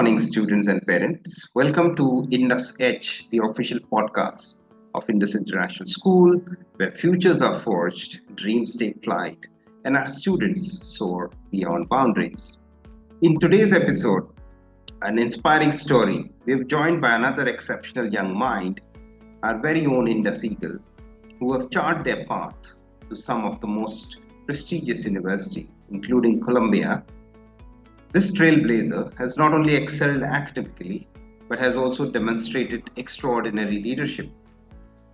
morning, students and parents. Welcome to Indus Edge, the official podcast of Indus International School, where futures are forged, dreams take flight, and our students soar beyond boundaries. In today's episode, an inspiring story, we're joined by another exceptional young mind, our very own Indus Eagle, who have charted their path to some of the most prestigious universities, including Columbia. This trailblazer has not only excelled academically, but has also demonstrated extraordinary leadership,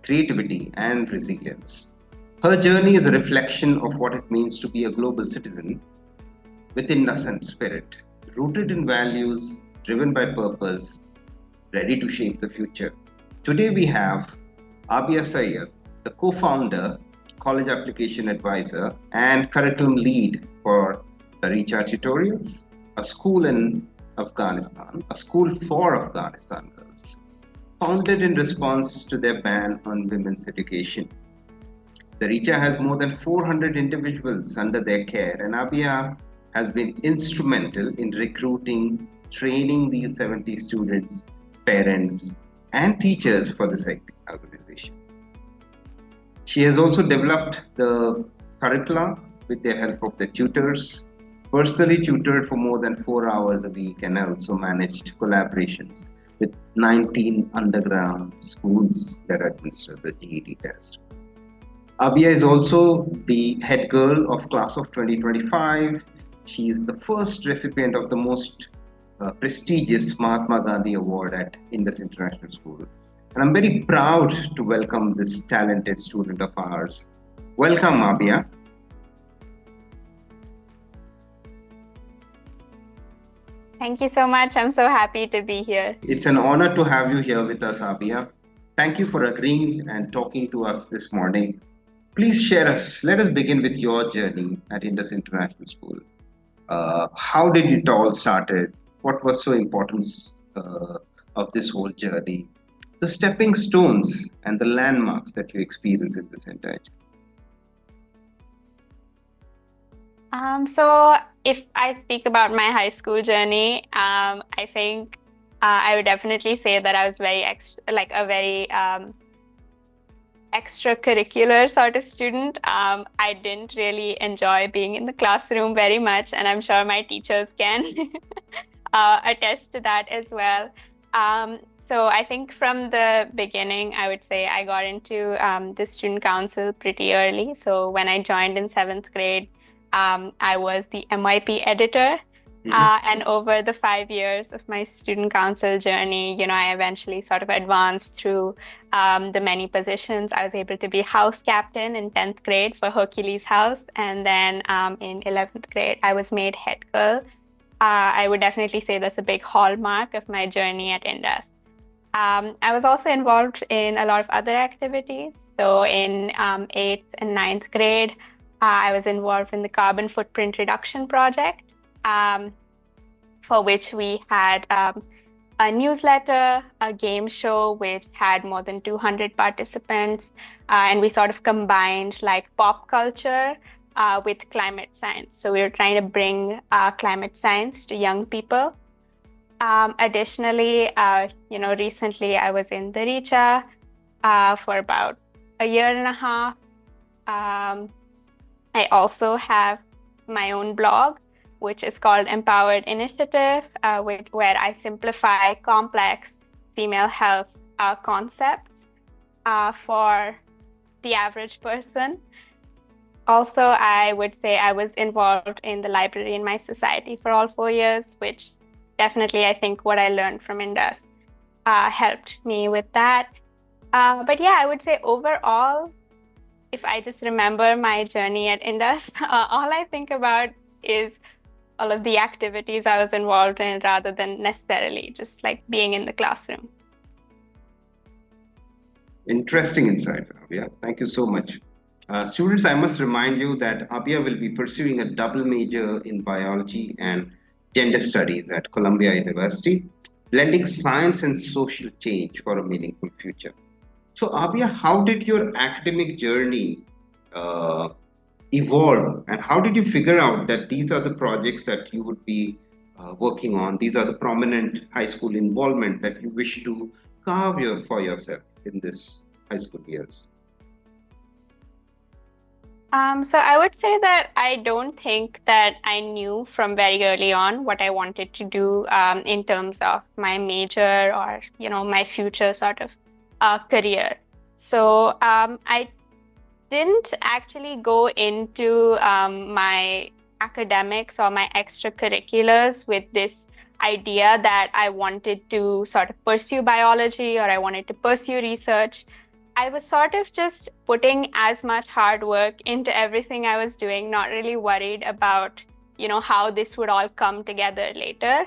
creativity, and resilience. Her journey is a reflection of what it means to be a global citizen with innocent spirit, rooted in values, driven by purpose, ready to shape the future. Today we have Abiya Syed, the co-founder, college application advisor, and curriculum lead for Daricha Tutorials, a school in Afghanistan, a school for Afghanistan girls, founded in response to their ban on women's education. Daricha has more than 400 individuals under their care, and Abiya has been instrumental in recruiting, training these 70 students, parents, and teachers for this organization. She has also developed the curricula with the help of the tutors, personally tutored for more than 4 hours a week, and also managed collaborations with 19 underground schools that administer the GED test. Abiya is also the head girl of class of 2025. She is the first recipient of the most prestigious Mahatma Gandhi Award at Indus International School. And I'm very proud to welcome this talented student of ours. Welcome, Abiya. Thank you so much. I'm so happy to be here. It's an honor to have you here with us, Abiya. Thank you for agreeing and talking to us this morning. Please share us. Let us begin with your journey at Indus International School. How did it all started? What was so important of this whole journey? The stepping stones and the landmarks that you experience in this entire journey. So if I speak about my high school journey, I think I would definitely say that I was very extracurricular sort of student. I didn't really enjoy being in the classroom very much, and I'm sure my teachers can attest to that as well. So I think from the beginning, I would say I got into the student council pretty early. So when I joined in 7th grade, I was the MYP editor. And over the 5 years of my student council journey, I eventually sort of advanced through the many positions. I was able to be house captain in 10th grade for Hercules House. And then in 11th grade, I was made head girl. I would definitely say that's a big hallmark of my journey at Indus. I was also involved in a lot of other activities. So in 8th and 9th grade, I was involved in the carbon footprint reduction project, for which we had a newsletter, a game show, which had more than 200 participants. And we sort of combined like pop culture with climate science. So we were trying to bring climate science to young people. Additionally, recently I was in Daricha for about a year and a half. I also have my own blog, which is called Empowered Initiative, where I simplify complex female health concepts for the average person. Also, I would say I was involved in the library in my society for all 4 years, which definitely I think what I learned from Indus helped me with that. But yeah, I would say overall, if I just remember my journey at Indus, all I think about is all of the activities I was involved in rather than necessarily just like being in the classroom. Interesting insight, Abiya. Thank you so much. Students, I must remind you that Abiya will be pursuing a double major in biology and gender studies at Columbia University, blending science and social change for a meaningful future. So, Abiya, how did your academic journey evolve, and how did you figure out that these are the projects that you would be working on? These are the prominent high school involvement that you wish to carve for yourself in this high school years. So I would say that I don't think that I knew from very early on what I wanted to do in terms of my major or, my future sort of career. So I didn't actually go into my academics or my extracurriculars with this idea that I wanted to sort of pursue biology or I wanted to pursue research. I was sort of just putting as much hard work into everything I was doing, not really worried about, how this would all come together later.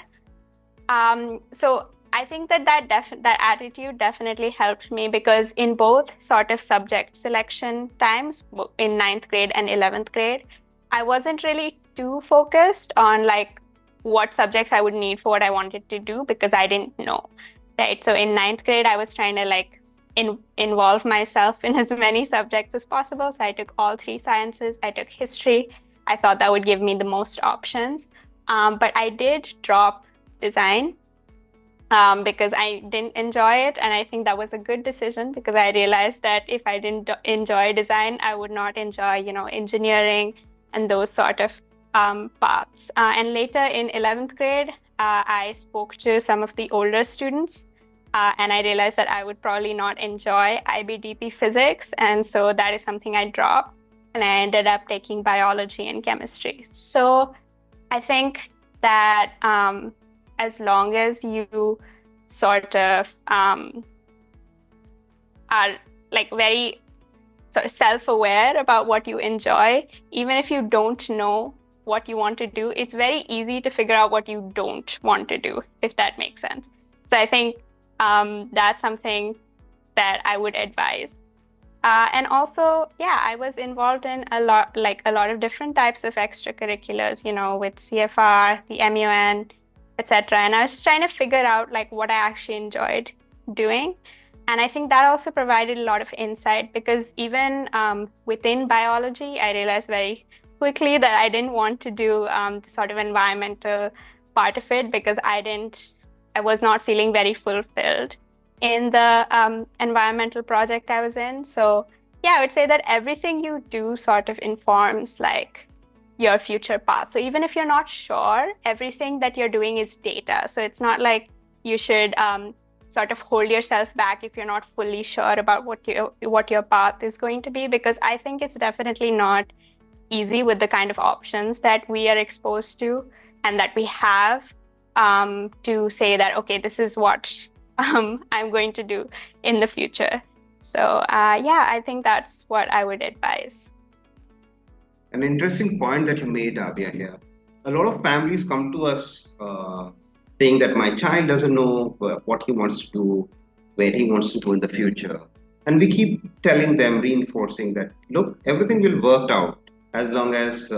So I think that attitude definitely helped me because in both sort of subject selection times, in ninth grade and 11th grade, I wasn't really too focused on like what subjects I would need for what I wanted to do because I didn't know, right? So in ninth grade, I was trying to like involve myself in as many subjects as possible. So I took all three sciences. I took history. I thought that would give me the most options. But I did drop design because I didn't enjoy it. And I think that was a good decision because I realized that if I didn't enjoy design, I would not enjoy, engineering and those sort of paths. And later in 11th grade, I spoke to some of the older students. And I realized that I would probably not enjoy IBDP physics. And so that is something I dropped. And I ended up taking biology and chemistry. So I think that as long as you sort of are like very sort of self-aware about what you enjoy, even if you don't know what you want to do, it's very easy to figure out what you don't want to do, if that makes sense. So I think that's something that I would advise. And also, I was involved in a lot of different types of extracurriculars, with CFR, the MUN, etc. And I was just trying to figure out like what I actually enjoyed doing. And I think that also provided a lot of insight because even within biology, I realized very quickly that I didn't want to do the sort of environmental part of it because I was not feeling very fulfilled in the environmental project I was in. So I would say that everything you do sort of informs like your future path. So even if you're not sure, everything that you're doing is data. So it's not like you should sort of hold yourself back if you're not fully sure about what your path is going to be, because I think it's definitely not easy with the kind of options that we are exposed to and that we have. To say that, okay, this is what I'm going to do in the future. So I think that's what I would advise. An interesting point that you made, Abiya, here. A lot of families come to us saying that my child doesn't know what he wants to do, where he wants to go in the future. And we keep telling them, reinforcing that, look, everything will work out as long as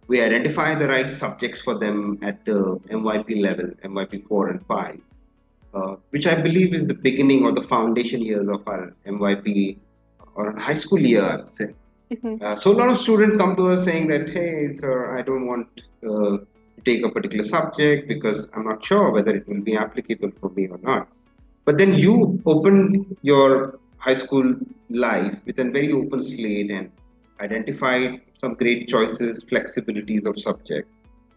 we identify the right subjects for them at the MYP level, MYP 4 and 5, which I believe is the beginning or the foundation years of our MYP or high school year, I would say. Mm-hmm. So a lot of students come to us saying that, hey, sir, I don't want to take a particular subject because I'm not sure whether it will be applicable for me or not. But then you opened your high school life with a very open slate and identified some great choices, flexibilities of subject.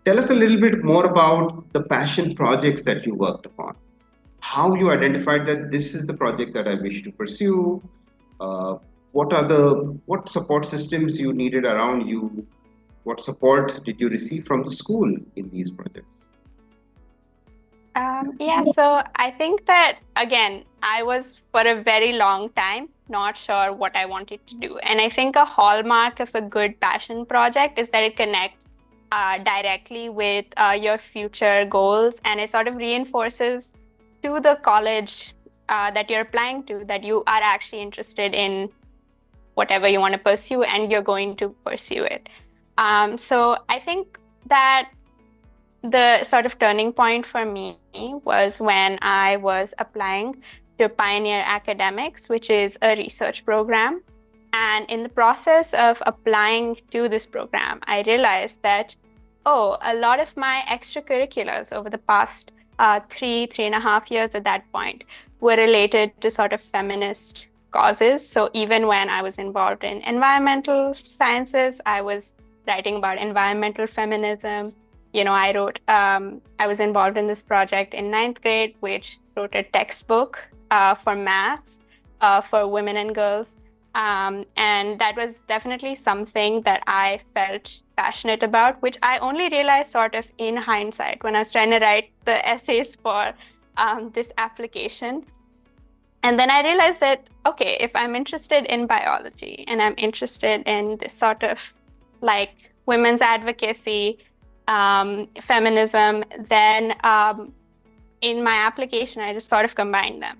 Tell us a little bit more about the passion projects that you worked upon. How you identified that this is the project that I wish to pursue. What support systems you needed around you? What support did you receive from the school in these projects? So I think that, again, I was for a very long time not sure what I wanted to do. And I think a hallmark of a good passion project is that it connects directly with your future goals, and it sort of reinforces to the college that you're applying to that you are actually interested in whatever you want to pursue and you're going to pursue it. So I think that the sort of turning point for me was when I was applying to Pioneer Academics, which is a research program. And in the process of applying to this program, I realized that Oh, a lot of my extracurriculars over the past 3.5 years at that point were related to sort of feminist causes. So even when I was involved in environmental sciences, I was writing about environmental feminism. I was involved in this project in ninth grade, which wrote a textbook for maths for women and girls. And that was definitely something that I felt passionate about, which I only realized sort of in hindsight when I was trying to write the essays for this application. And then I realized that, okay, if I'm interested in biology and I'm interested in this sort of like women's advocacy, feminism, then in my application, I just sort of combined them.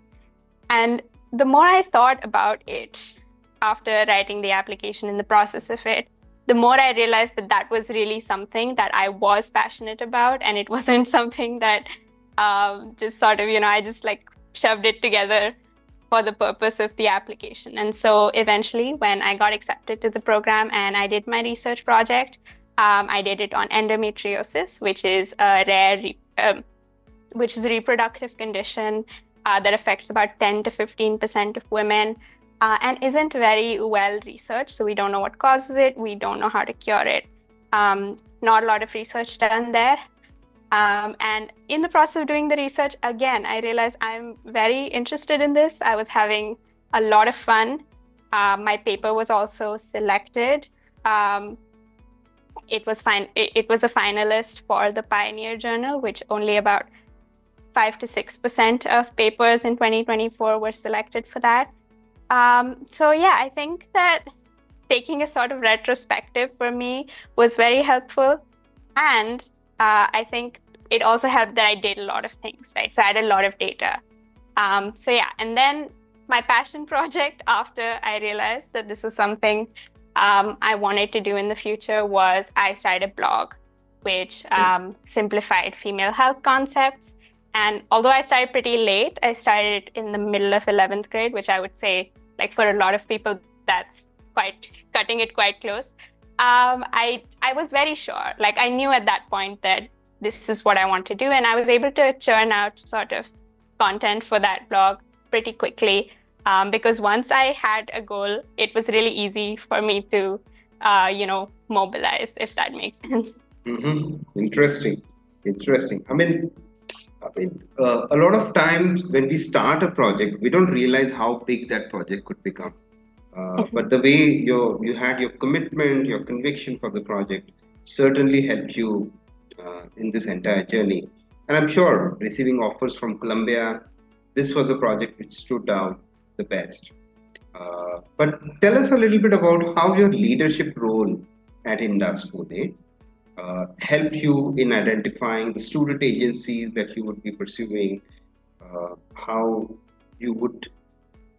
And the more I thought about it after writing the application, in the process of it, the more I realized that that was really something that I was passionate about, and it wasn't something that just sort of, I just like shoved it together for the purpose of the application. And so eventually, when I got accepted to the program and I did my research project, I did it on endometriosis, which is a reproductive condition that affects about 10 to 15% of women. And isn't very well researched. So we don't know what causes it. We don't know how to cure it. Not a lot of research done there. And in the process of doing the research, again, I realized I'm very interested in this. I was having a lot of fun. My paper was also selected. It was a finalist for the Pioneer Journal, which only about 5 to 6% of papers in 2024 were selected for that. So yeah, I think that taking a sort of retrospective for me was very helpful. And I think it also helped that I did a lot of things, right? So I had a lot of data. So yeah, and then my passion project after I realized that this was something I wanted to do in the future was I started a blog, which simplified female health concepts. And although I started pretty late, I started in the middle of 11th grade, which I would say, like for a lot of people, that's quite cutting it quite close. I was very sure, like I knew at that point that this is what I want to do. And I was able to churn out sort of content for that blog pretty quickly because once I had a goal, it was really easy for me to, mobilize, if that makes sense. Mm-hmm. Interesting. I mean, a lot of times when we start a project, we don't realize how big that project could become. But the way you had your commitment, your conviction for the project certainly helped you in this entire journey. And I'm sure receiving offers from Columbia, this was the project which stood out the best. But tell us a little bit about how your leadership role at Indus Pune help you in identifying the student agencies that you would be pursuing, how you would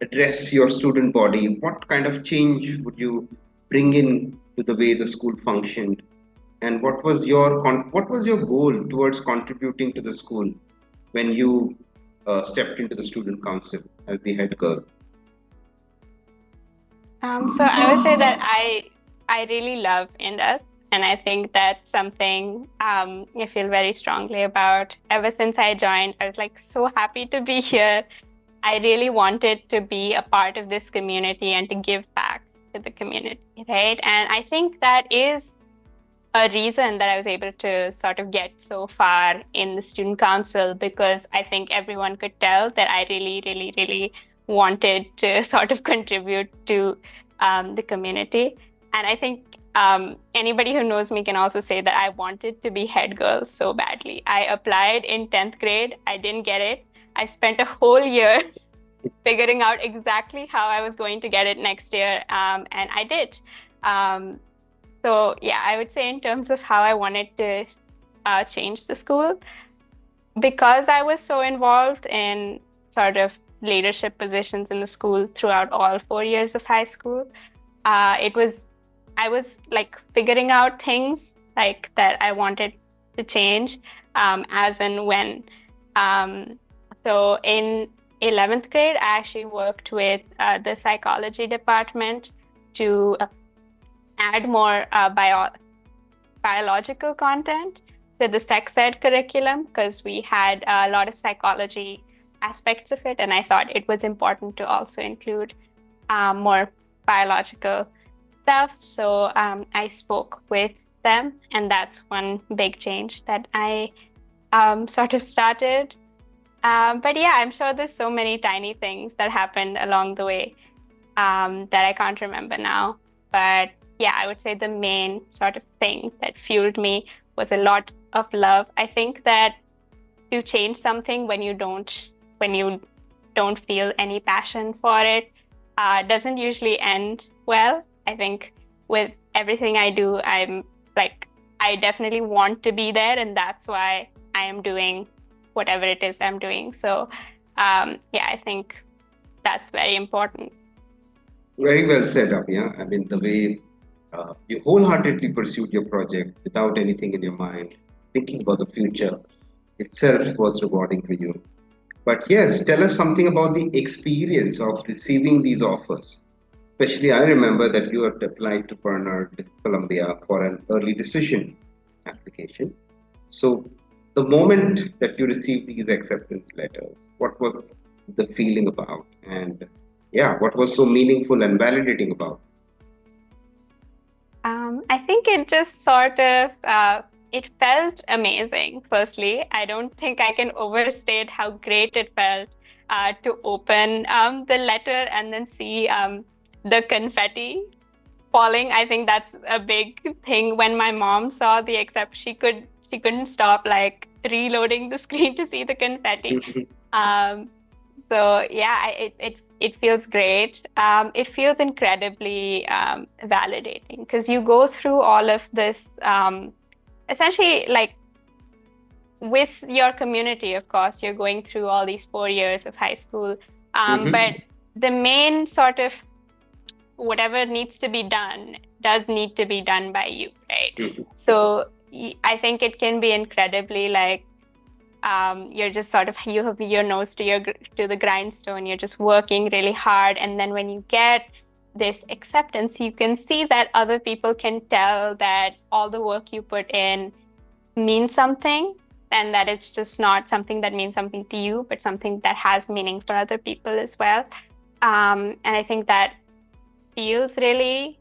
address your student body, what kind of change would you bring in to the way the school functioned, and what was your goal towards contributing to the school when you stepped into the student council as the head girl? So I would say that I really love Indus. And I think that's something I feel very strongly about. Ever since I joined, I was like so happy to be here. I really wanted to be a part of this community and to give back to the community, right? And I think that is a reason that I was able to sort of get so far in the student council, because I think everyone could tell that I really, really, really wanted to sort of contribute to the community. And I think anybody who knows me can also say that I wanted to be head girl so badly. I applied in 10th grade. I didn't get it. I spent a whole year figuring out exactly how I was going to get it next year. And I did. So yeah, I would say in terms of how I wanted to change the school, because I was so involved in sort of leadership positions in the school throughout all 4 years of high school, I was like figuring out things like that I wanted to change as and when. So in 11th grade, I actually worked with the psychology department to add more biological content to the sex ed curriculum because we had a lot of psychology aspects of it, and I thought it was important to also include more biological stuff. So I spoke with them, and that's one big change that I sort of started. But yeah, I'm sure there's so many tiny things that happened along the way that I can't remember now. But yeah, I would say the main sort of thing that fueled me was a lot of love. I think that to change something when you don't feel any passion for it doesn't usually end well. I think with everything I do, I'm like, I definitely want to be there, and that's why I am doing whatever it is I'm doing. So yeah, I think that's very important. Very well said, Abiya. I mean, the way you wholeheartedly pursued your project without anything in your mind, thinking about the future itself was rewarding for you. But yes, tell us something about the experience of receiving these offers. Especially, I remember that you had applied to Barnard, Columbia for an early decision application. So, the moment that you received these acceptance letters, what was the feeling about? And yeah, what was so meaningful and validating about? I think it just sort of it felt amazing. Firstly, I don't think I can overstate how great it felt to open the letter and then see the confetti falling. I think that's a big thing. When my mom saw the accept, she couldn't stop like reloading the screen to see the confetti. Um, so yeah, it feels great. It feels incredibly validating because you go through all of this essentially like with your community. Of course, you're going through all these 4 years of high school, but the main sort of whatever needs to be done does need to be done by you, right? So I think it can be incredibly like you're just sort of you have your nose to the grindstone. You're just working really hard, and then when you get this acceptance, you can see that other people can tell that all the work you put in means something, and that it's just not something that means something to you, but something that has meaning for other people as well. And I think that feels really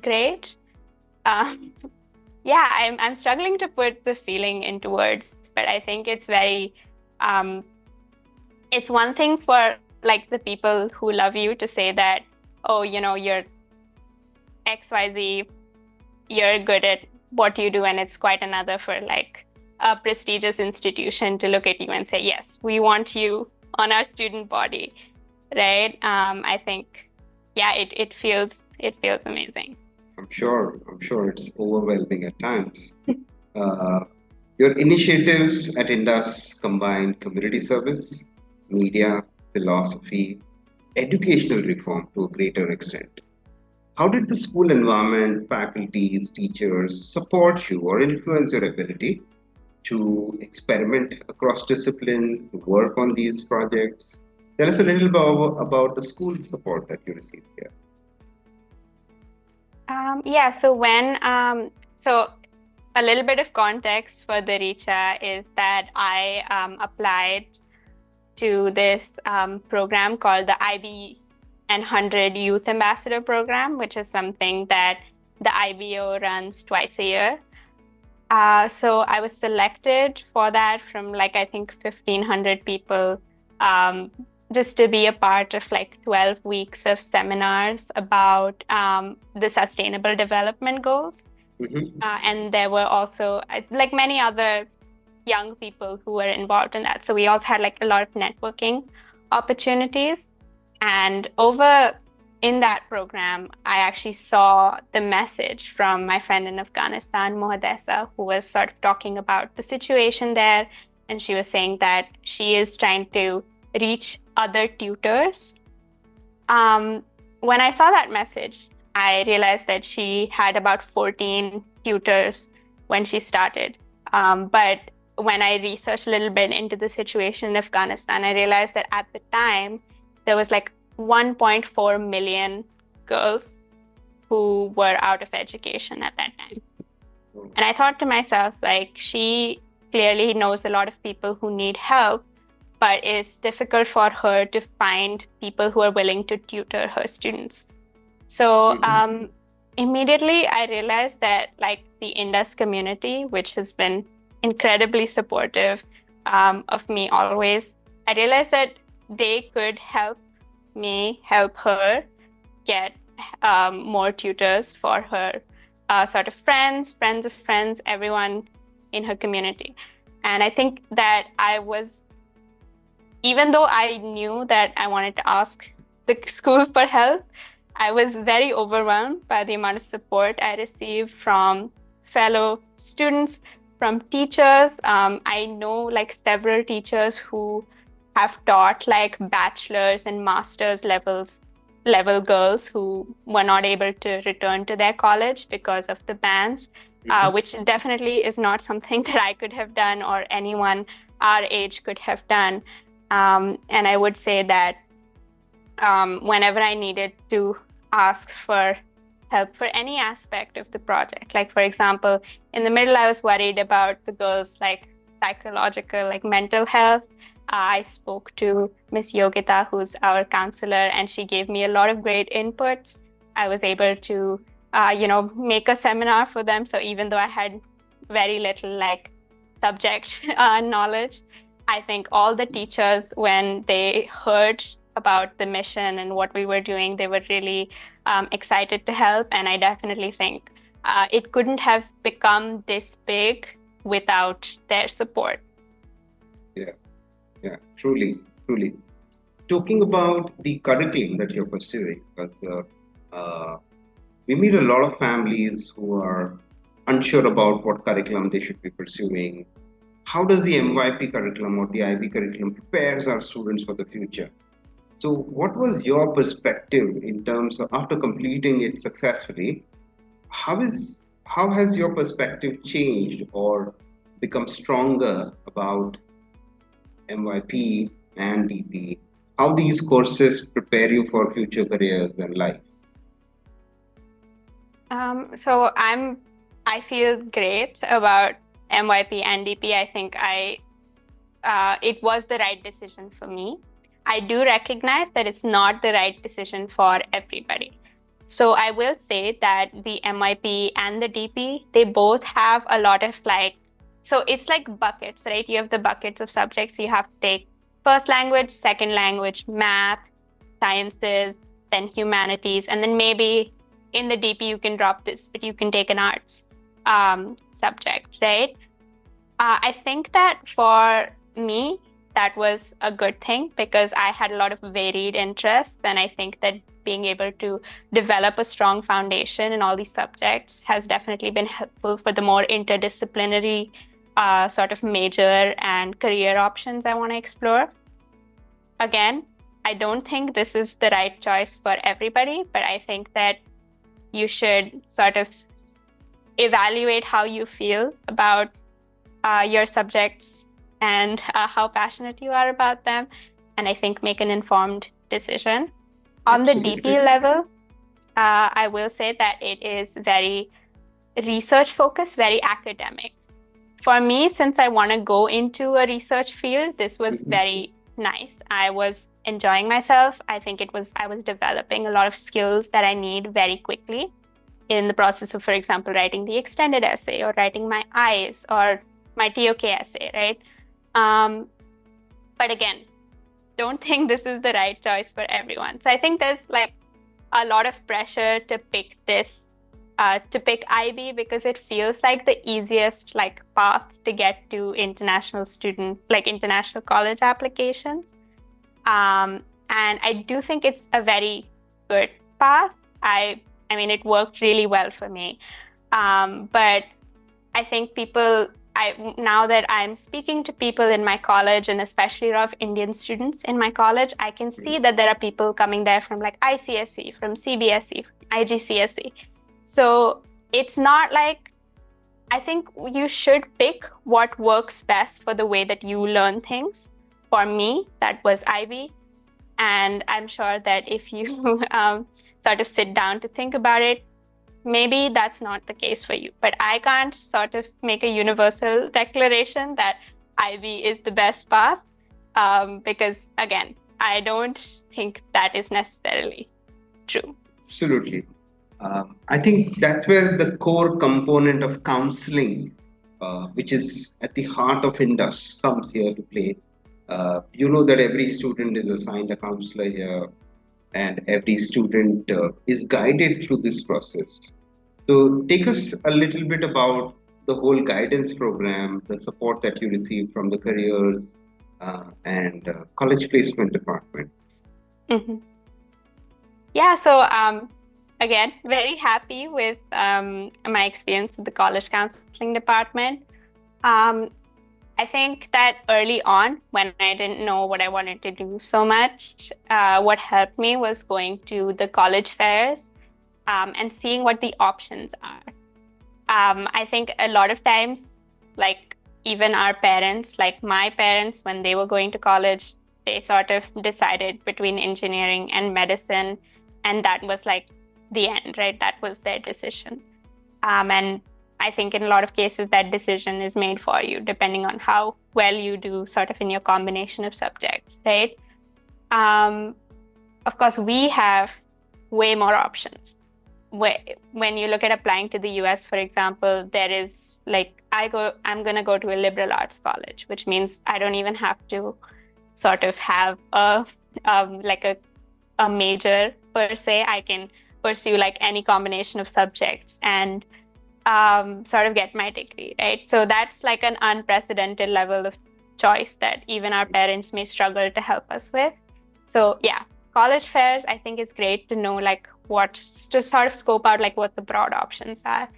great. Yeah, I'm struggling to put the feeling into words, but I think it's very it's one thing for like the people who love you to say that, oh, you know, you're XYZ, you're good at what you do, and it's quite another for like a prestigious institution to look at you and say, yes, we want you on our student body, right? I think, yeah, it feels amazing. I'm sure it's overwhelming at times. Your initiatives at Indus combine community service, media, philosophy, educational reform to a greater extent. How did the school environment, faculties, teachers support you or influence your ability to experiment across discipline, to work on these projects? Tell us a little bit about the school support that you received here. Yeah, so a little bit of context for Daricha is that I applied to this program called the IB and 100 Youth Ambassador Program, which is something that the IBO runs twice a year. So I was selected for that from like I think 1,500 people, just to be a part of like 12 weeks of seminars about the Sustainable Development Goals. And there were also like many other young people who were involved in that. So we also had like a lot of networking opportunities. And over in that program, I actually saw the message from my friend in Afghanistan, Mohadesa, who was sort of talking about the situation there. And she was saying that she is trying to reach other tutors. When I saw that message, I realized that she had about 14 tutors when she started. But when I researched a little bit into the situation in Afghanistan, I realized that at the time, there was like 1.4 million girls who were out of education at that time. I thought to myself, like, she clearly knows a lot of people who need help, but it's difficult for her to find people who are willing to tutor her students. So immediately I realized that, like, the Indus community, which has been incredibly supportive of me always, I realized that they could help me help her get more tutors for her sort of friends of friends, everyone in her community. And I think that even though I knew that I wanted to ask the school for help, I was very overwhelmed by the amount of support I received from fellow students, from teachers. I know like several teachers who have taught like bachelor's and master's level girls who were not able to return to their college because of the bans, which definitely is not something that I could have done or anyone our age could have done. And I would say that whenever I needed to ask for help for any aspect of the project, like for example, in the middle, I was worried about the girls' like psychological, like mental health. I spoke to Miss Yogita, who's our counselor, and she gave me a lot of great inputs. I was able to, make a seminar for them. So even though I had very little like subject knowledge, I think all the teachers, when they heard about the mission and what we were doing, they were really excited to help. And I definitely think it couldn't have become this big without their support. Yeah, truly. Talking about the curriculum that you're pursuing, because we meet a lot of families who are unsure about what curriculum they should be pursuing. How does the MYP curriculum or the IB curriculum prepares our students for the future? So what was your perspective in terms of after completing it successfully? How has your perspective changed or become stronger about MYP and DP? How these courses prepare you for future careers and life? So I feel great about MYP and DP. I think it was the right decision for me. I do recognize that it's not the right decision for everybody. So I will say that the MYP and the DP, they both have a lot of so it's like buckets, right? You have the buckets of subjects. You have to take first language, second language, math, sciences, then humanities, and then maybe in the DP you can drop this, but you can take an arts subject, right? I think that for me, that was a good thing because I had a lot of varied interests, and I think that being able to develop a strong foundation in all these subjects has definitely been helpful for the more interdisciplinary sort of major and career options I want to explore. Again, I don't think this is the right choice for everybody, but I think that you should sort of evaluate how you feel about your subjects and how passionate you are about them, and I think make an informed decision. On the DP level, I will say that it is very research focused, very academic. For me, since I want to go into a research field, this was very nice. I was enjoying myself. I think I was developing a lot of skills that I need very quickly in the process of, for example, writing the extended essay or writing my I's or my TOK essay, right? But again, don't think this is the right choice for everyone. So I think there's like a lot of pressure to pick IB because it feels like the easiest like path to get to international college applications. And I do think it's a very good path. I mean, it worked really well for me. But I think now that I'm speaking to people in my college, and especially a lot of Indian students in my college, I can see that there are people coming there from like ICSE, from CBSE, IGCSE. So it's not like, I think you should pick what works best for the way that you learn things. For me, that was IB. And I'm sure that if you sort of sit down to think about it, maybe that's not the case for you. But I can't sort of make a universal declaration that IB is the best path, because again, I don't think that is necessarily true. Absolutely. I think that's where the core component of counseling, which is at the heart of Indus, comes here to play. You know that every student is assigned a counselor here, and every student is guided through this process. So, take us a little bit about the whole guidance program, the support that you receive from the careers and college placement department. Hmm. Yeah, so again, very happy with my experience with the college counseling department. Um, I think that early on, when I didn't know what I wanted to do so much, what helped me was going to the college fairs and seeing what the options are. I think a lot of times, like even our parents, like my parents, when they were going to college, they sort of decided between engineering and medicine, and that was like the end, right? That was their decision. And I think in a lot of cases, that decision is made for you, depending on how well you do sort of in your combination of subjects, right? Um, of course, we have way more options. When you look at applying to the US, for example, there is like I'm going to go to a liberal arts college, which means I don't even have to sort of have like a major per se. I can pursue like any combination of subjects and sort of get my degree, right? So that's like an unprecedented level of choice that even our parents may struggle to help us with. So yeah, college fairs, I think it's great to know like what to sort of scope out like what the broad options are.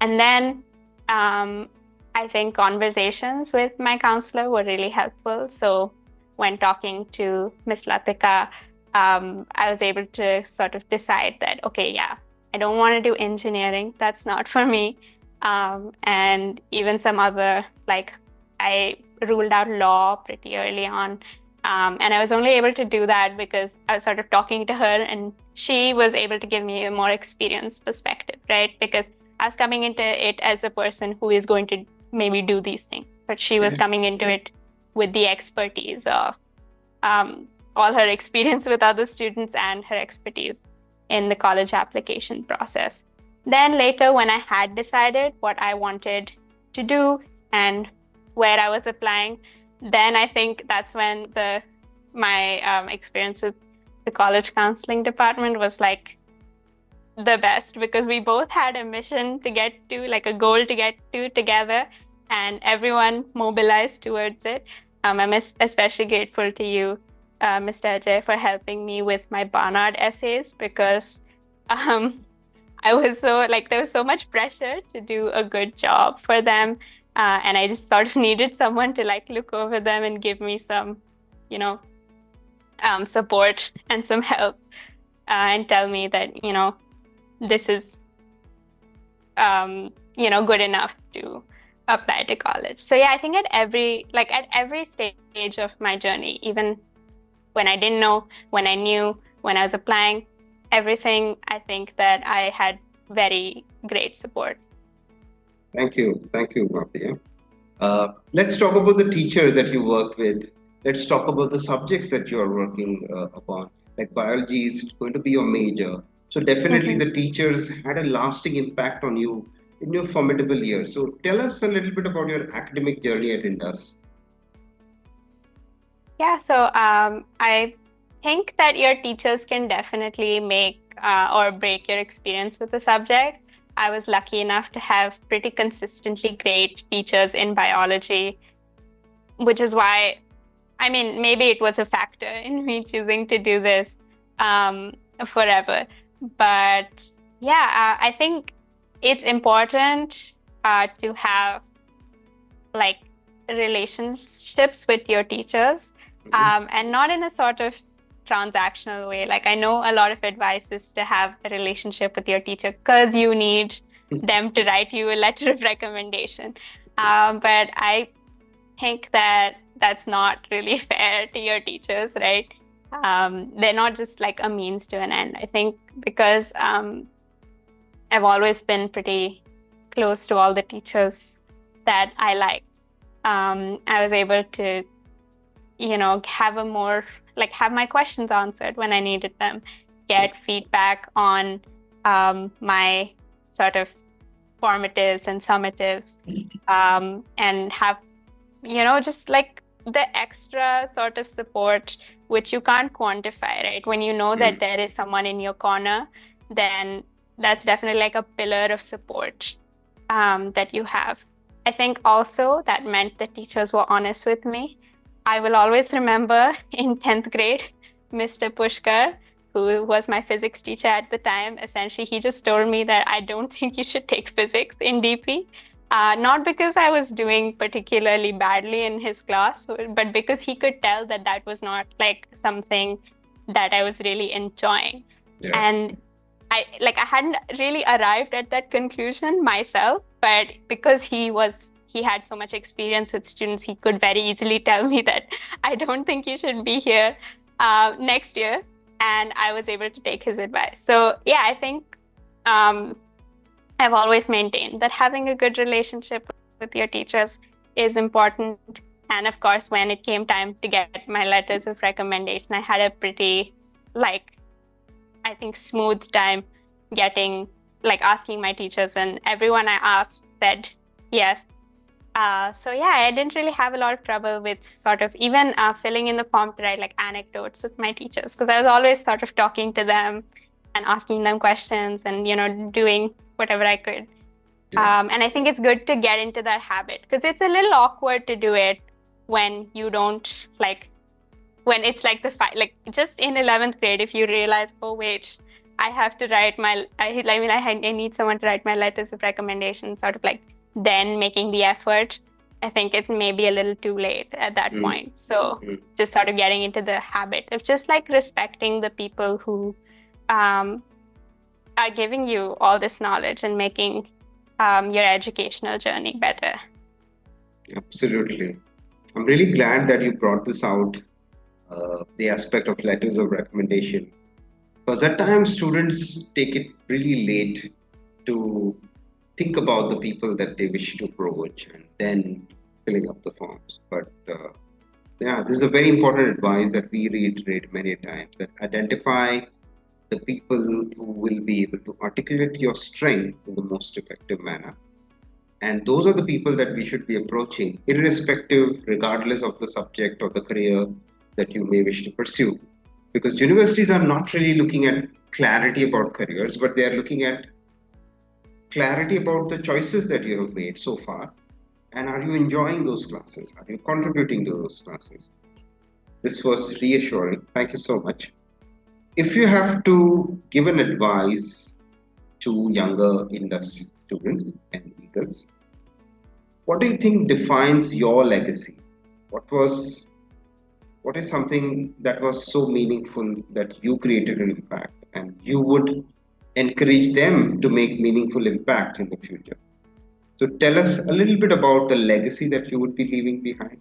And then I think conversations with my counselor were really helpful. So when talking to Miss Latika, I was able to sort of decide that, okay, yeah, I don't want to do engineering. That's not for me. And even some other, like I ruled out law pretty early on. And I was only able to do that because I was sort of talking to her and she was able to give me a more experienced perspective, right? Because I was coming into it as a person who is going to maybe do these things, but she was coming into it with the expertise of all her experience with other students and her expertise in the college application process. Then later, when I had decided what I wanted to do and where I was applying, then I think that's when my experience with the college counseling department was like the best, because we both had a mission to get to, like a goal to get to together, and everyone mobilized towards it. I'm especially grateful to you, Mr. Ajay, for helping me with my Barnard essays, because I was so like there was so much pressure to do a good job for them, and I just sort of needed someone to like look over them and give me some, you know, support and some help, and tell me that, you know, this is good enough to apply to college. So yeah, I think at every stage of my journey, even when I didn't know, when I knew, when I was applying, everything, I think that I had very great support. Thank you, Abiya. Let's talk about the teachers that you worked with. Let's talk about the subjects that you are working upon. Like biology is going to be your major. So definitely the teachers had a lasting impact on you in your formidable years. So tell us a little bit about your academic journey at Indus. Yeah, so I think that your teachers can definitely make or break your experience with the subject. I was lucky enough to have pretty consistently great teachers in biology, which is why, I mean, maybe it was a factor in me choosing to do this forever. But yeah, I think it's important to have like relationships with your teachers, and not in a sort of transactional way. Like I know a lot of advice is to have a relationship with your teacher because you need them to write you a letter of recommendation. But I think that that's not really fair to your teachers, right? They're not just like a means to an end. I think because I've always been pretty close to all the teachers that I liked. I was able to, have my questions answered when I needed them, get feedback on my sort of formatives and summatives, and have, just like the extra sort of support, which you can't quantify, right? When you know that there is someone in your corner, then that's definitely like a pillar of support that you have. I think also that meant the teachers were honest with me. I will always remember in 10th grade, Mr. Pushkar, who was my physics teacher at the time, essentially, he just told me that I don't think you should take physics in DP. Not because I was doing particularly badly in his class, but because he could tell that that was not like something that I was really enjoying. Yeah. And I hadn't really arrived at that conclusion myself, but because he had so much experience with students, he could very easily tell me that I don't think you should be here next year. And I was able to take his advice. So yeah, I think I've always maintained that having a good relationship with your teachers is important. And of course, when it came time to get my letters of recommendation, I had a pretty, I think, smooth time asking my teachers, and everyone I asked said yes. So yeah, I didn't really have a lot of trouble with sort of even filling in the form to write like anecdotes with my teachers, because I was always sort of talking to them and asking them questions and, doing whatever I could. Yeah. And I think it's good to get into that habit, because it's a little awkward to do it when you don't when it's like just in 11th grade, if you realize, oh wait, I have to write I need someone to write my letters of recommendation, sort of like then making the effort. I think it's maybe a little too late at that point. So just sort of getting into the habit of just like respecting the people who are giving you all this knowledge and making your educational journey better. Absolutely. I'm really glad that you brought this out, the aspect of letters of recommendation. Because at times students take it really late to think about the people that they wish to approach and then filling up the forms. But this is a very important advice that we reiterate many times, that identify the people who will be able to articulate your strengths in the most effective manner. And those are the people that we should be approaching, irrespective, regardless of the subject or the career that you may wish to pursue. Because universities are not really looking at clarity about careers, but they are looking at clarity about the choices that you have made so far. And are you enjoying those classes? Are you contributing to those classes? This was reassuring. Thank you so much. If you have to give an advice to younger Indus students and Eagles, what do you think defines your legacy? What is something that was so meaningful that you created an impact and you would encourage them to make meaningful impact in the future? So tell us a little bit about the legacy that you would be leaving behind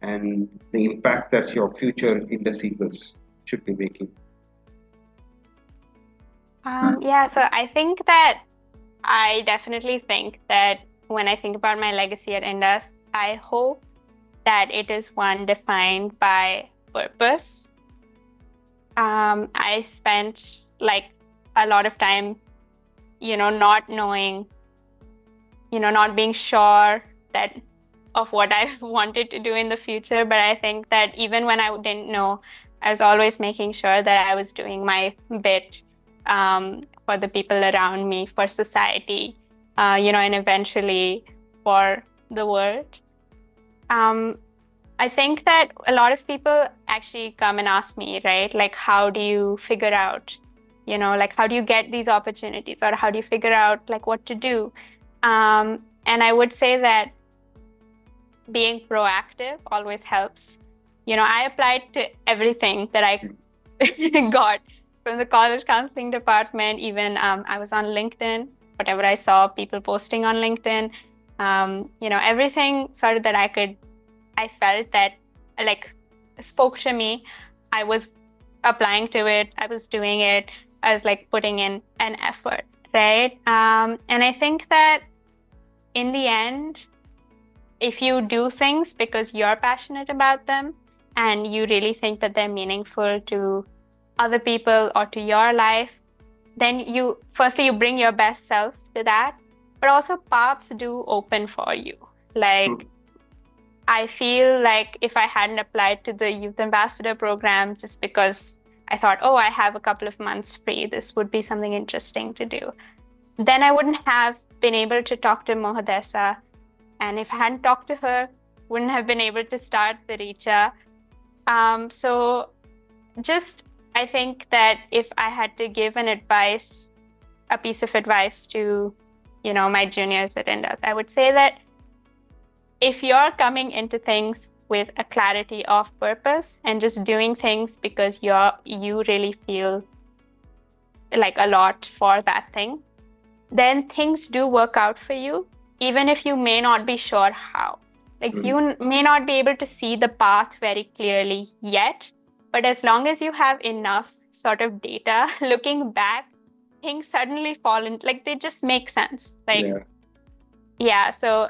and the impact that your future Indus Eagles should be making. So I definitely think that when I think about my legacy at Indus, I hope that it is one defined by purpose. I spent a lot of time, not knowing, not being sure of what I wanted to do in the future. But I think that even when I didn't know, I was always making sure that I was doing my bit for the people around me, for society, and eventually for the world. I think that a lot of people actually come and ask me, right? Like, how do you figure out, how do you get these opportunities, or how do you figure out what to do? And I would say that being proactive always helps. I applied to everything that I got from the college counseling department. Even I was on LinkedIn, whatever I saw people posting on LinkedIn, everything sort of that I felt that spoke to me. I was applying to it. I was doing it. I was putting in an effort. right? And I think that in the end, if you do things because you're passionate about them and you really think that they're meaningful to other people or to your life, then firstly, you bring your best self to that, but also paths do open for you. Like, Hmm. I feel like if I hadn't applied to the youth ambassador program just because I thought, oh, I have a couple of months free, this would be something interesting to do, then I wouldn't have been able to talk to Mohadesa. And if I hadn't talked to her, wouldn't have been able to start Daricha. So just I think that if I had to give a piece of advice to, my juniors at Indus, I would say that if you're coming into things with a clarity of purpose and just doing things because you really feel like a lot for that thing, then things do work out for you, even if you may not be sure how. Like Hmm. you may not be able to see the path very clearly yet, but as long as you have enough sort of data, looking back, things suddenly fall in, like they just make sense. Like, Yeah. yeah, so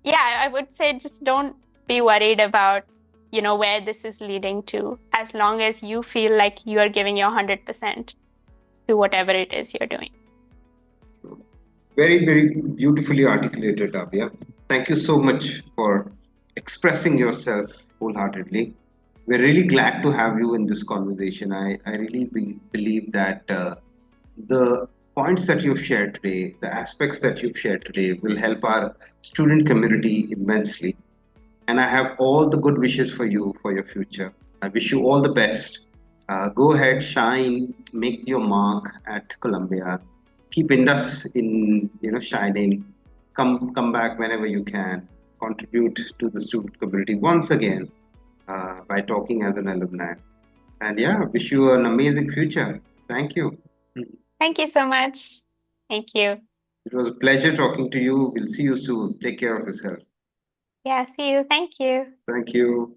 yeah, I would say just don't be worried about, where this is leading to, as long as you feel like you are giving your 100% to whatever it is you're doing. Very, very beautifully articulated, Abia. Thank you so much for expressing yourself wholeheartedly. We're really glad to have you in this conversation. I really believe that the points that you've shared today, the aspects that you've shared today, will help our student community immensely. And I have all the good wishes for you for your future. I wish you all the best. Go ahead, shine, make your mark at Columbia. Keep Indus in shining. Come back whenever you can. Contribute to the student community once again by talking as an alumni. And yeah, wish you an amazing future. Thank you. Thank you so much. Thank you. It was a pleasure talking to you. We'll see you soon. Take care of yourself. Yeah, see you. Thank you. Thank you.